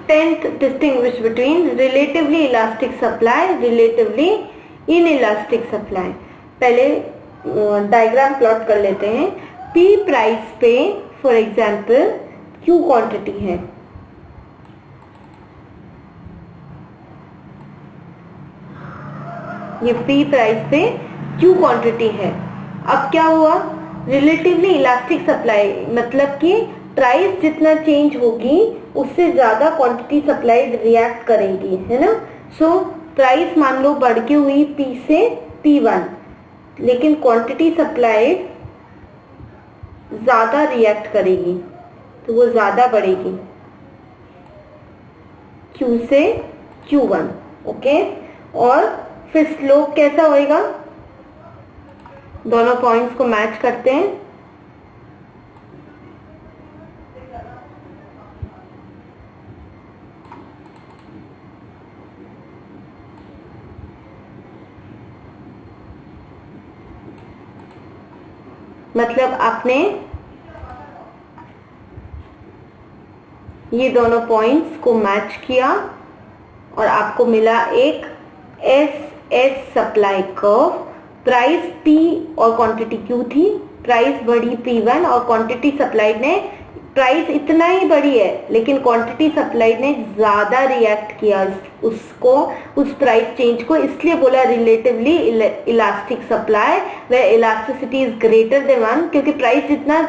10th distinguish between relatively elastic supply, relatively inelastic supply. पहले diagram plot कर लेते हैं. P प्राइस पे फॉर एग्जाम्पल Q क्वांटिटी है. ये P प्राइस पे Q क्वांटिटी है. अब क्या हुआ, रिलेटिवली इलास्टिक सप्लाई मतलब कि प्राइस जितना चेंज होगी उससे ज्यादा क्वांटिटी सप्लाइड रिएक्ट करेगी, है ना. सो प्राइस मान लो बढ़ के हुई P से P1, लेकिन क्वांटिटी सप्लाइड ज्यादा रिएक्ट करेगी तो वो ज्यादा बढ़ेगी Q से Q1. ओके, और फिर स्लोप कैसा होएगा, दोनों पॉइंट्स को मैच करते हैं. मतलब आपने ये दोनों पॉइंट्स को मैच किया और आपको मिला एक S supply curve. Price P और क्वांटिटी Q थी, प्राइस बढ़ी P1 और क्वांटिटी सप्लाइड ने, प्राइस इतना ही बढ़ी है लेकिन क्वांटिटी सप्लाइड ने ज्यादा रिएक्ट किया उसको, उस प्राइस चेंज को, इसलिए बोला relatively elastic supply where elasticity is greater than 1, क्योंकि प्राइस जितना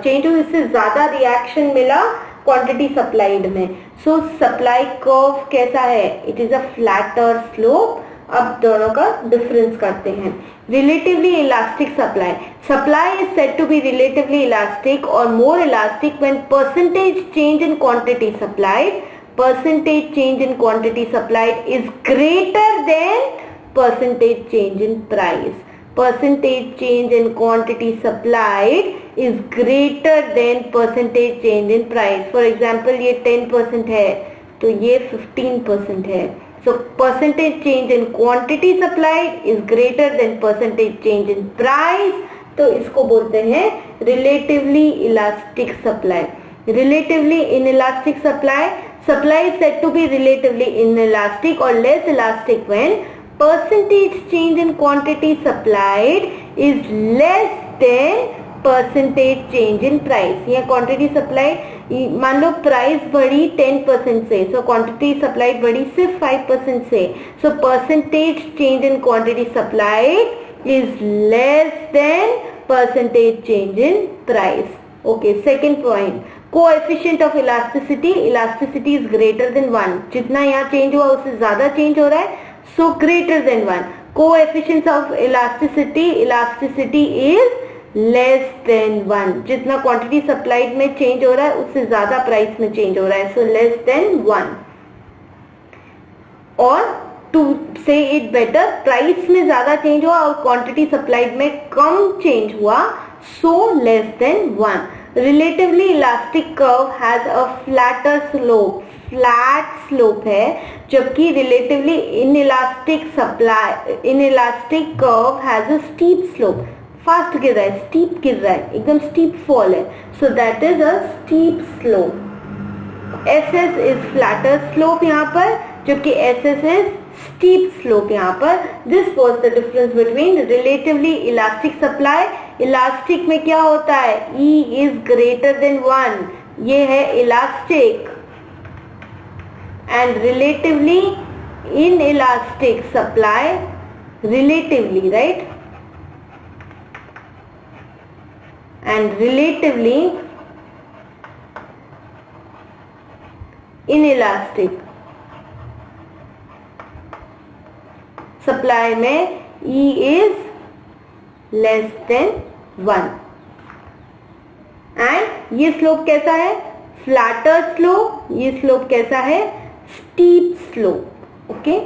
चेंज हुई उससे ज्यादा रिएक्शन मिला क्वांटिटी सप्लाइड में. सो सप्लाई कर्व कैसा है, it is a flatter slope. अब दोनों का डिफरेंस करते हैं. Relatively elastic supply, supply is said to be relatively elastic और more elastic when percentage change in quantity supplied, percentage change in quantity supplied is greater than percentage change in price. Percentage change in quantity supplied is greater than percentage change in price. For example ये 10% है तो ये 15% है. So percentage change in quantity supplied is greater than percentage change in price. तो इसको बोलते हैं relatively elastic supply. Relatively inelastic supply, supply is said to be relatively inelastic or less elastic when percentage change in quantity supplied is less than percentage change in price. या quantity supply, मान लो price बढ़ी 10% से, so quantity supply बढ़ी सिर्फ 5% से. So percentage change in quantity supply is less than percentage change in price. Okay, second point, coefficient of elasticity, elasticity is greater then 1. जितना यहाँ change हुआ उससे ज्यादा चेंज हो रहा है, so greater than 1. Coefficient of elasticity, elasticity is less than 1. जितना quantity supplied में चेंज हो रहा है उससे ज्यादा प्राइस में चेंज हो रहा है, सो लेस देन 1. और टू से इट बेटर, प्राइस में ज्यादा चेंज हुआ और क्वांटिटी सप्लाइड में कम चेंज हुआ, so less than 1. Relatively elastic curve has a flatter slope, flat slope है, जबकि relatively inelastic supply, inelastic curve has a steep slope. Fast गिर रहा है, स्टीप गिर रहा है, एकदम स्टीप फॉल है, so that is a steep slope. SS is flatter slope यहाँ पर, जबकि SS इज स्टीप स्लोप यहाँ पर. This was the difference between relatively elastic supply. Elastic में क्या होता है, E इज ग्रेटर देन 1, ये है elastic, and relatively in elastic supply, relatively right, and relatively inelastic supply में E is less than 1. and ये स्लोप कैसा है, फ्लैटर स्लोप. ये स्लोप कैसा है, स्टीप स्लोप. ओके,